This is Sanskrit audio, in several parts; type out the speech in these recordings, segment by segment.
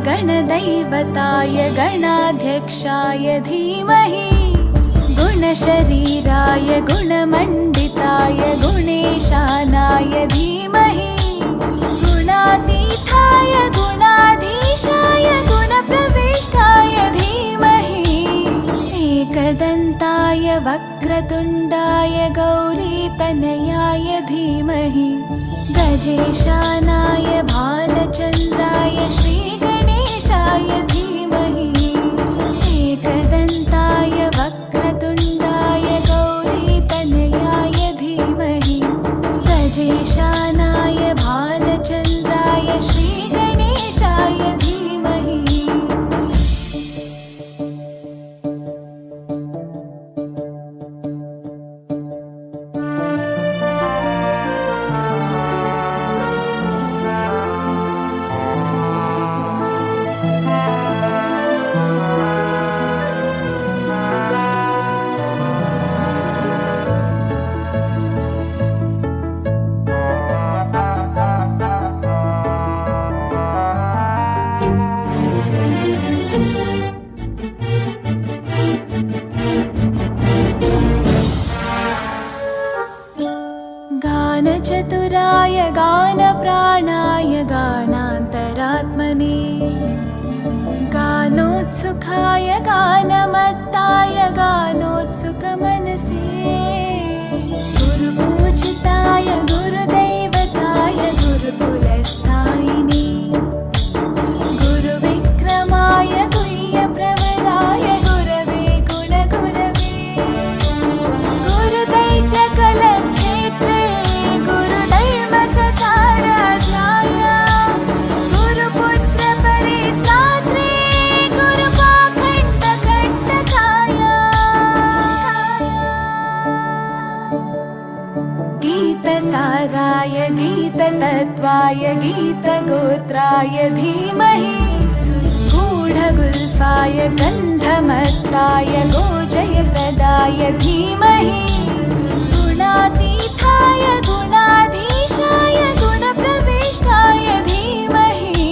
गणदैवताय गणाध्यक्षाय धीमहि गुणशरीराय गुणमण्डिताय गुणेशानाय धीमहि गुणातीताय गुणाधीशाय गुणप्रविष्टाय धीमहि एकदन्ताय वक्रतुण्डाय गौरीतनयाय धीमहि गजेशानाय भालचन्द्राय श्रीगणेशाय धीमहि एकदन्ताय वक्रतुण्डाय गौरीतनयाय धीमहि गजेशानाय भालचन्द्राय श्रीगणेशाय धीमहि। गानचतुराय गानप्राणाय गानान्तरात्मने गानोत्सुकाय गानमत्ताय गानोत्सुकमनसे गुरुपूजिताय गुरुदैवताय गुरुकुलस्थायिने गुरुविक्रमाय गुह्यप्रवराय गुरवे गुणगुरवे गुरुदैत्यकलक्षेत्रे गुरुधर्मसताराध्याय गुरुपुत्रपरित्रात्रे गुरुपाखण्डखण्डकाय गीतसाराय गीततत्त्वाय गीतगोत्राय धीमहि गूढगुल्फाय गन्धमत्ताय गोजयप्रदाय धीमहि गुणातीताय गुणाधीशाय गुणप्रविष्टाय धीमहि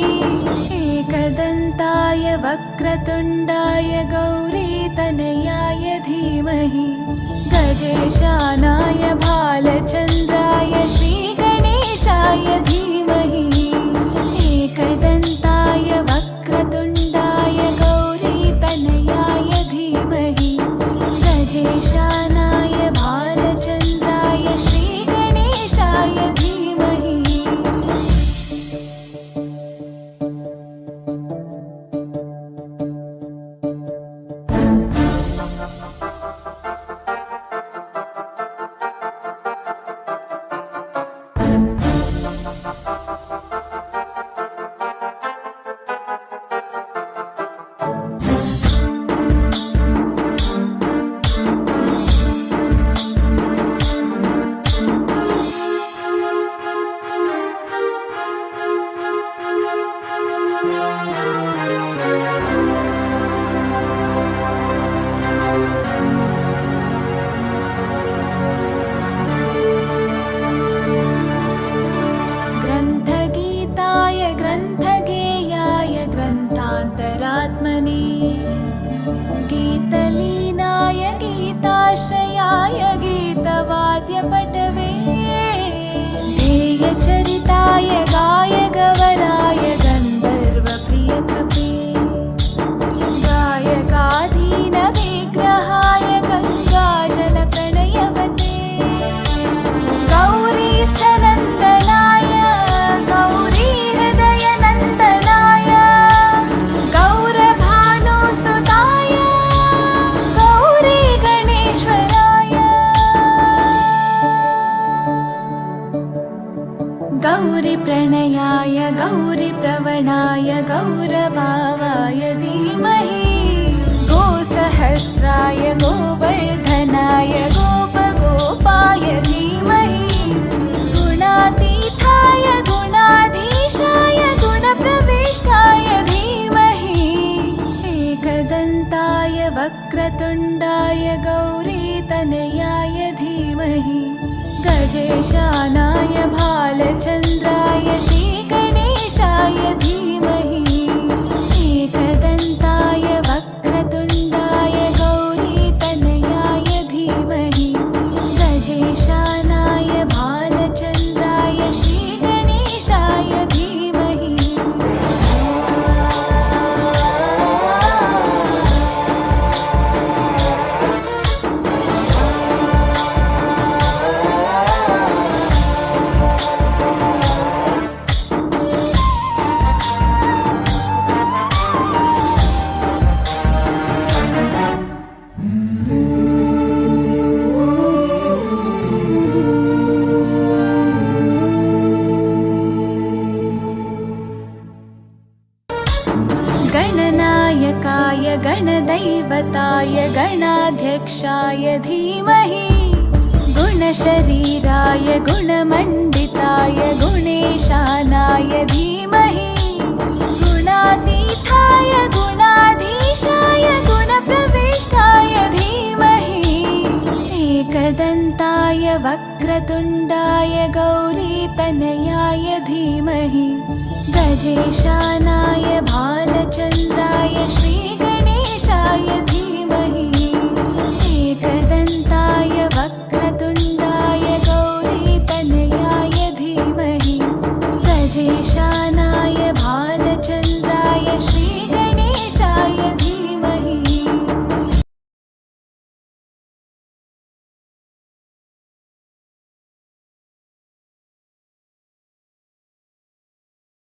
एकदन्ताय वक्रतुण्डाय गौरीतनयाय धीमहि गजेशानाय भालचन्द्राय श्रीगणेशाय धीमहि एकदन्ताय वक्रतुण्डाय गौरीतनयाय धीमहि गजेशानाय भालचन्द्राय श्रीगणेशाय धीमहि। ग्रन्थगीताय ग्रन्थगेयाय ग्रन्थान्तरात्मने गीतलीनाय गीताश्रयाय गीतवाद्यपटवे ध्येयचरिताय गायगवराय गन्धर्वप्रियकृपे गायकाधीनविग्रहाय गङ्गाजलप्रणयवते गौरीस्थनन्दनाय गौरीहृदयनन्दनाय गौरभानुसुताय गौरीगणेश्वराय गौरीप्रणयाय गौरीप्रवणाय गौरभावाय धीमहि गोसहस्राय गोवर्धनाय गोपगोपाय धीमहि गुणातीताय गुणाधीशाय गुणप्रविष्टाय धीमहि एकदन्ताय वक्रतुण्डाय गौरीतनयाय धीमहि गजेशानाय भालचन्द्राय श्रीगणेशाय धीमहि। एकदन्ताय वक्रतुण्डाय गौरीतनयाय धीमहि गजेशानाय भालचन्द्राय श्रीगणेशाय धीमहि। गणनायकाय गणदैवताय गणाध्यक्षाय धीमहि गुणशरीराय गुणमण्डिताय गुणेशानाय धीमहि गुणातीताय गुणाधीशाय गुणप्रविष्टाय धीमहि एकदन्ताय वक्रतुण्डाय गौरीतनयाय धीमहि गजेशानाय भालचन्द्राय श्रीगणेशाय